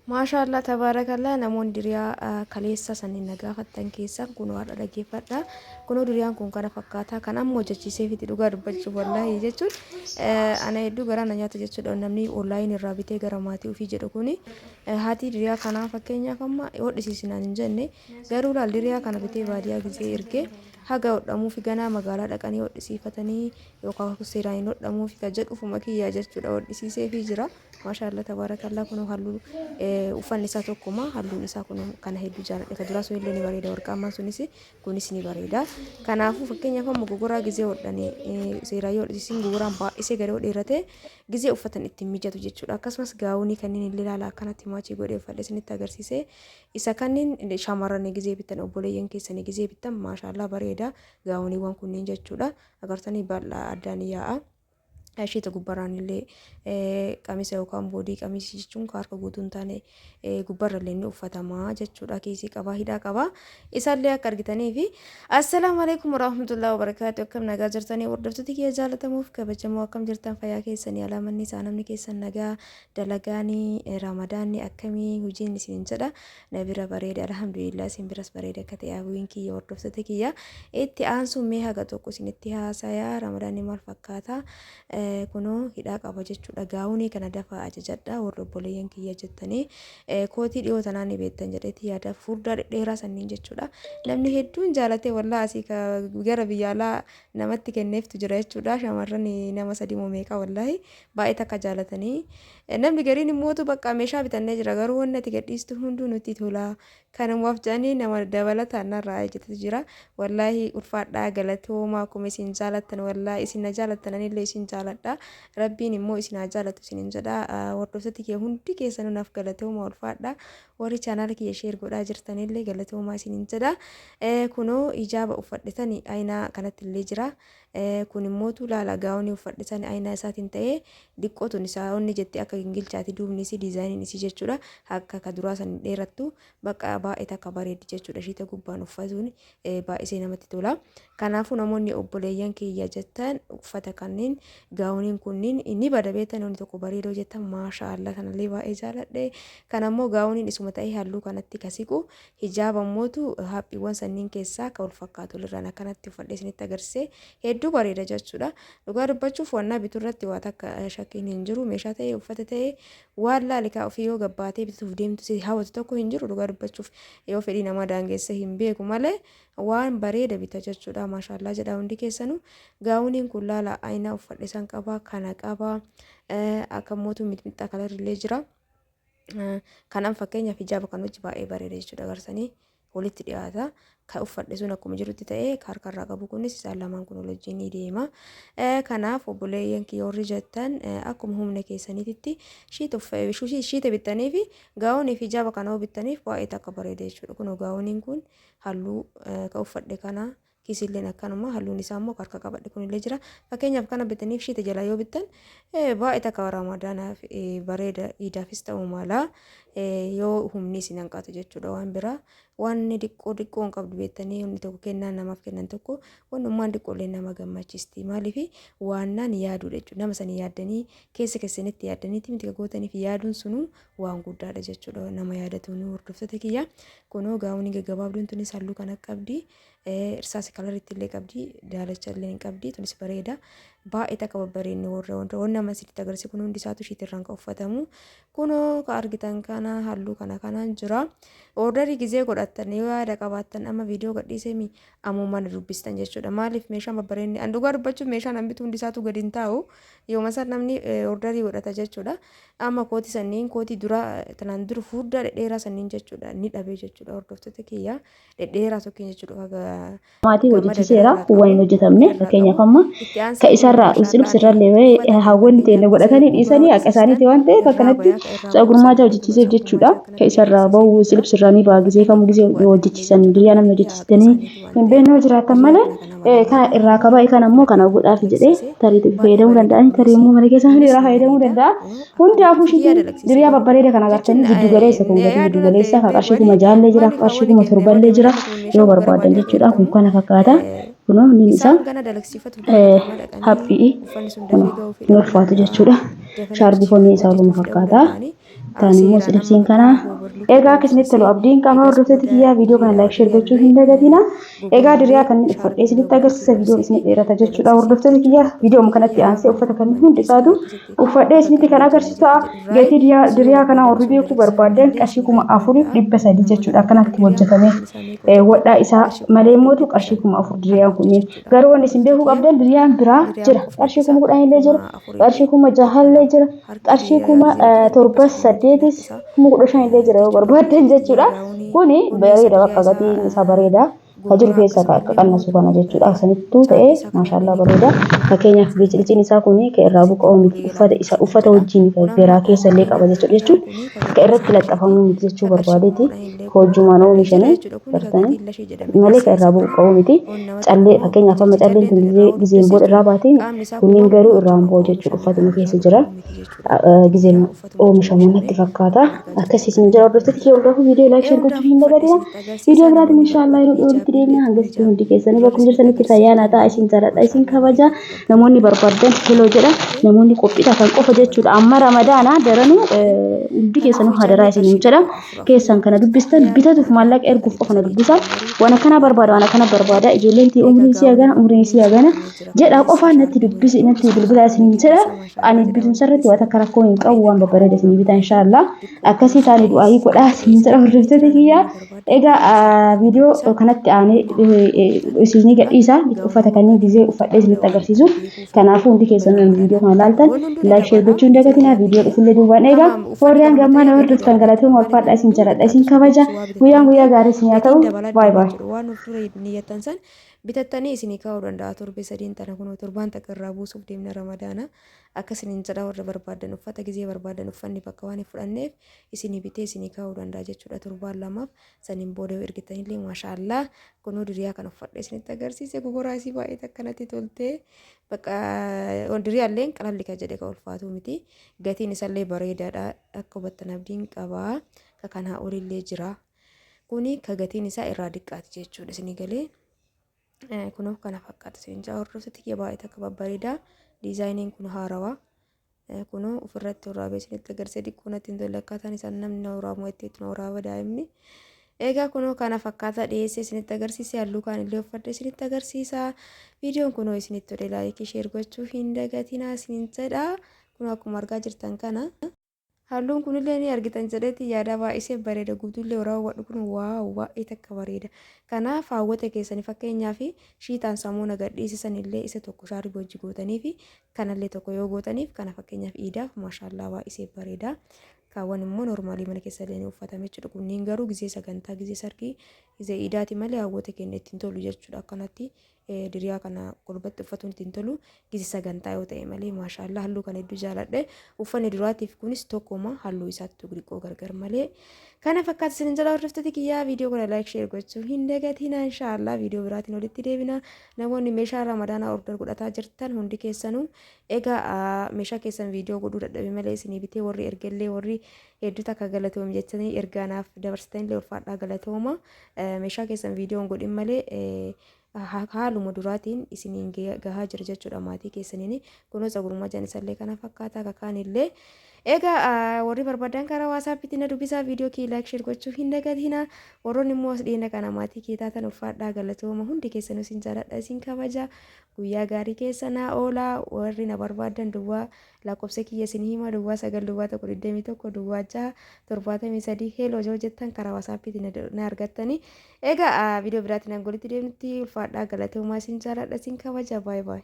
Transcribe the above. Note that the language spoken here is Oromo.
Maashaallah tabarakallah namoonni diriyaa kaleessa sanni nagaa fattan keessa kun warra dhageeffadha. Kunoo diriyaan kun kana fakkaataa kan amma hojjechiisee fi dhugaa dubbachuuf wallahi jechuun ana hedduu gara na nyaata jechuudha namni online irraa bitee gara maatii ofii jedhu kuni haati diriyaa kanaa fakkeenyaaf amma hodhisiisinaan hin jenne garuu laal diriyaa kana bitee baadiyaa gisee ergee haga hodhamuu fi ganaa magaalaa dhaqanii hodhisiifatanii yookaan seeraan hin hodhamuu fi jedhu ufuma kiyyaa jechuudha hodhisiisee fi jira. Maashaallah tabarakallah kunoo halluu uffanni isaa tokkuma halluun isaa kun kana hedduu jaaladha. Ka duraa sun illee ni bareeda warqaamaan sunis kunis ni bareeda. Kanaafuu fakkeenyaaf amma gogoraa gisee hodhanii seeraan hodhisiisin gogoraan baay'isee gadi dheerate gisee uffatan ittiin mijatu jechuudha. Akkasumas gaawunii kanneen illee ilaala akkanatti maachii godhee uffadhe isinitti agarsiise. Isa kanneen shamarran gisee bitan obboleeyyan keessanii gisee bitan maashaallah bareeda gaawuniiwwan kunneen jechuudha. Agartanii bal'aa addaan yaa'a. Ashiita gubbaraan illee qamisa yookaan boodii qamisii jechuun harka guutuun taane gubbarra illee ni uffatamaa jechuudha. Kiisii qabaa hidhaa qabaa isaallee akka argitanii fi assalaamu alaikum warahmatullahi wabarakaatu. Akkam nagaa jirtanii hordoftoota kiyya jaalatamuuf kabajamoo akkam jirtan fayyaa keessanii alaamanni isaa namni keessan nagaa dalagaanii ramadaanni akkamii hojiin isin jedha nabira bareeda alhamdulillah isin biras bareeda akka ta'e hawwiin kiyya hordoftoota kiyya itti aansuun mee haga tokko isinitti haasayaa ramadaanni maal fakkaata. Kunoo hidhaa qaba jechuudha. Gaawunii kana dafaa ajajadha warra obboleeyyan kiyya jettanii kootii dhiyoo tanaan ni beektan jedheeti yaada furdaa dheeraa sanniin jechuudha. Namni hedduun jaalatee wallaa asii gara biyya alaa namatti kenneeftu jira jechuudha. Shamarran nama sadii moo meeqa wallahi baay'ee takka jaalatanii namni gariin immoo bakka meeshaa bitannee jira garuu wanni ati gadhiistu hunduu nutti tola. Kanaaf jedhanii nama dabalataan narraa ejjetu jira. Wallahi ulfaadhaa galatoomaa akkuma isin jaalattan wallahi isin na jaalattan illee isin jaaladha. Rabbiin immoo isin haa jaalatu isin jedha. Hordoftoota kiyya hundi keessanuu naaf galatoomaa ulfaadhaa. Warri chaanaala kiyya sheer godhaa jirtan illee galatoomaa isin jedha. Kunoo ijaaba uffadhetanii aynaa kanatti illee jira. Kun immoo laala gaawunii uffadhetanii aynaa isaatiin ta'ee diqqootuun isaa onni jettee akka gingilchaati duubni isii diizaayiniin isii jechuudha. Akka ka duraa san dheerattu bakka baay'ee takka bareeddi jechuudha. Shiita gubbaan uffatuun baay'isee namatti tola. Kanaafuu namoonni obboleeyyan kiyya jettan uffata kanneen gaawuniin kunniin inni bada beektan namni tokko bareedoo jettan maashaallah kanallee baay'ee jaaladhe. Kanammoo gaawuniin isuma ta'ee halluu kanatti kasiqu hijaaba mootu haphiiwwan sanniin keessaa ka wal fakkaatu irraan akkanatti uffadhe isinitti agarsiise hedduu bareeda jechuudha. Dhugaa dubbachuuf wannaa bituu irratti waa takka shakkiin hin jiru. Meeshaa ta'ee uffata ta'ee waan laalikaa ofii yoo gabbaatee bituuf deemtu si hawwatu tokko hin jiru. Dhugaa dubbachuuf yoo fedhii namaa daangeessa hin beeku malee waan bareeda bita jechuudha. Maashaallah jedha hundi keessanuu gaawuniin kun laala aynaa uffadhe san qaba kana qaba akka mootu mixmixaa kalarrillee jira. Kanaan fakkeenyaaf hijaaba kan hojii baay'ee bareeda jechuudha. Agarsanii walitti dhiyaata. Ka uffadhe sun akkuma jirutti ta'ee harkarraa qabu kunis isaan lamaan kun wal wajjin ni deema. Kanaaf obboleeyyan kiyya warri jettan akkuma humna keessaniitti shiita bittanii fi gaawunii fi hijaaba kana bittaniif baay'ee takka bareeda jechuudha. Kunoo gaawuniin kun halluu ka uffadhe kana kiisilleen akkanuma halluun isaa immoo harka qabadhe kunillee jira. Fakkeenyaaf kana bitaniif shiita jala yoo bittan baay'ee takka ramadaanaaf bareeda iidaafis ta'uu mala yoo humni isin hanqatu jechuudha. Waan biraa wanni diqqoo hin qabdu beektanii humni tokko kennaa namaaf kennan tokko wannummaan diqqoolee nama gammachiisti. Maaliif waannaan yaaduudha jechuudha. Nama sanii yaaddanii keessa keessanitti yaaddaniitti miti gootaniif yaaduun sunuu waan guddaadha jechuudha. Nama yaadatuun hordoftoota kiyya kunoo gaawunii gaggabaabduun tunis halluu kana qabdi. Irsaas kalaritti illee qabdi daalacha illee hin qabdi tunis bareeda baay'ee takka babbareedni warra nama sitti agarsiisu kun hundi isaatu shiitirraan kan uffatamu. Kunoo ka argitan kana halluu kanaan jira. Ordarii gizee godhattan yoo yaada qabaattan amma viidiyoo gadhiisee ammumaan dubbistan jechuudha. Maaliif meeshaan babbareedni an dhugaa dubbachuuf meeshaan hambitu hundi isaatu gadi hin taa'u yoo masar namni ordarii godhata jechuudha. Amma kootii sanniin kootii dura tanaan dura furdaa dhedheeraa sanniin jechuudha ni dhabee jechuudha. Hordoftoota kiyya dhedheeraa tokkiin jechuudha. Maatii hojjechiiseera waan hin hojjetamne fakkeenyaaf amma ka isarraa silibsirrallee hawwanni ta'e godhatanii dhiisanii akka isaaniiti waan ta'eef akkanatti cagurmaa hojjechiiseef jechuudha. Ka isarraa bahu silibsirraanii ba'a gisee kamuu gisee hojjechiisan biyyaa namni hojjechiistanii hin beeknoo jiraatan malee kana irraa kaba'e kan ammoo kana godhaaf jedhee tariitti fayyadamuu danda'an tarii immoo mana keessa irraa fayyadamuu danda'a. Hundaafuu shiitiin diriyaa babbareeda kana agartanii giddu galeessa kun gatii giddu galeessa ka qarshii kuma jaallee jira qarshii kuma torballee jira yoo barbaadan jechuudha. Kun kana fakkaata. Kunoo ni isa haphii kun ulfaatu jechuudha. Shaarbifoonni isaa wal fakkaata. Taan immoo silibsiin kana egaa akkasinitti tolu abdiin qaba hordoftoota kiyyaa viidiyoo kana like share gochuu hin dagatina. Egaa diriyaa kan uffadhee isinitti agarsiisa viidiyoon isin dheerata jechuudha hordoftoota kiyyaa viidiyoo kanatti aansee uffata kan hundi isaatu uffadhee isinitti kan agarsiisu ta'a. Gatii diriyaa kana warri beekuu barbaadan qarshii 4,300 jechuudha akkanatti hojjetame wadhaa isaa malee immoo qarshii 4,000 diriyaan kunneen garuu wanni isin beekuu qabdan diriyaan biraa jira qarshii 10,000 illee jira qarshii 6,000 illee jira qarshii 7,800 15,000 illee jira yoo barbaadan jechuudha. Kuni bareeda bakka gatiin isaa bareeda. Hajur keessa akka qannasu kana jechuudha sanittuu ta'ee maashaallah bareeda. Fakkeenyaaf bicilciin isaa kuni ka irraa buqa'u miti uffata wajjin garaa keessa illee qaba jechuudha ka irratti laxxafamuu miti jechuu barbaadeeti hojjumaan oomishanii bartanii malee ka irraa buqa'u miti callee fakkeenyaaf amma calleen kun gizeen booda irraa baatiin kunniin garuu irraan bu'u jechuudha uffatuma keessa jira gizeen oomishamu natti fakkaata akkasiisin jira hordoftoota kee hundaafuu viidiyoo like share gochuu hin dagatina viidiyoo biraatiin inshaallah yeroo deemna hangastuu hundi keessanii bakka jirtanitti fayyaanaa ta'a isin jaaladha isin kabaja namoonni barbaadan heloo jedha namoonni qophiidha kan qofa jechuudha amma ramadaana daranuu hundi keessanuu hadaraa isin jedha keessan kana dubbistan bitatuuf maallaqa erguuf qofa na dubbisaa waan kana barbaada ijoolleen tii umriin si hagana jedha qofaan natti dubbisi natti bilbila isin jedha ani bitumsarratti waan akka rakkoo hin qabu waan babbareeda isin bitaa inshaallah akkasii taanii du'aayii godhaa isin jedha hordoftoota kiyyaa egaa viidiyoo kanatti isin gadhiisa uffata kanneen gizee uffadhee isinitti agarsiisu kanaafuu hundi keessan viidiyoo kana laaltan like share gochuu hin dagatina viidiyoo dhufullee duubaan egaa warreen gammaan hordoftan galatooma ulfaadha isin jaaladha isin kabaja guyyaa gaarii isin haa ta'u baay baay. Bitattanii isinii kaa'uu danda'a torbe sadiin tana kun torbaan takka irraa buusuuf deemna ramadaana akkasiniin jedha warra barbaadan uffata gizee barbaadan uffanni bakka waan fudhanneef isinii bitee isinii kaa'uu danda'a jechuudha torbaan lamaaf saniin booda ergitanillee maashaallah kunoo diriyaa kan uffadhe isinitti agarsiise gogoraa isii baay'ee akkanatti toltee bakka diriyaallee qalalli ka jedhe ka ulfaatu miti gatiin isallee bareedaadha akka hubattan abdiin qabaa ka kanaa olillee jira kuni ka gatiin isaa irraa diqqaati jechuudha isinii galee. Kunoo kana fakkaata seenjaa hordoftoota kiyya baay'ee akka babbareeda diizaayiniin kun haarawaa kunoo ofirratti waraabee isinitti agarsiisa xiqqoo natti hin tolle akkaataan isaan namni waraabu ittiin waraaba daa'imni egaa kunoo kana fakkaata dhiyeessee isinitti agarsiisa halluu kaan illee uffadhe isinitti agarsiisa viidiyoon kunoo isinitti tole laayikii sheer gochuu hin dagatinaa isiniin jedha kunoo akkuma argaa jirtan kana. Halluun kunillee ni argitan jedhetti yaada baay'isee bareeda guutuullee waraabaa kun waaw baay'ee takka bareeda. Kanaaf hawwata keessanii fakkeenyaaf shiitaan sammuu nagadhiisisan illee isa tokko shaarii hojii gootanii fi kanallee tokko yoo gootaniif kana fakkeenyaaf iidaaf maashaallah baay'isee bareeda. Kaawwan immoo normaalii mana keessa illee uffatame jechuudha. Kunniin garuu gizee sagantaa gizee sargii gizee iidaati malee hawwata keenya ittiin tolu jechuudha akkanatti. Diriyaa kana gurbatti uffatuun ittiin tolu gizee sagantaa yoo ta'e malee maashaallah halluu kana hedduu jaaladhe uffanni duraatiif kunis tokkuma halluu isaatti gurguruu gargar malee kana fakkaata isin jala hordoftoota kiyyaa viidiyoo kana like share gochuu hin dagatina inshaallah viidiyoo biraatiin walitti deebina namoonni meeshaa ramadaanaa order godhataa jirtan hundi keessanuu egaa meeshaa keessan viidiyoo godhuu dadhabe malee isinii bitee warri ergellee warri hedduu takka galatoom jettanii ergaanaaf dabarsitanillee ulfaadhaa galatooma meeshaa keessan viidiyoon godhin malee haaluma duraatiin isiniin gahaa jira jechuudha maatii keessaniin kunoo sagurummaa janisallee kana fakkaata kakaanillee egaa warri barbaadan karaa waasaappiitti na dubbisaa viidiyoo kii like share gochuu hin dagatina warroonni immoo as dhiyeenya kana maatii keetaatan ulfaadhaa galatooma hundi keessanuu isin jaaladha isin kabaja guyyaa gaarii keessanaa oolaa warri na barbaadan duwwaa lakkoofsa kiyya isin hima duwwaa 9 duwwaa 6 heeloo yoo jettan karaa waasaappiitti na argattanii egaa viidiyoo biraatiin angolitti deemnutti ulfaadhaa galatoomaa isin jaaladha isin kabaja baay baay.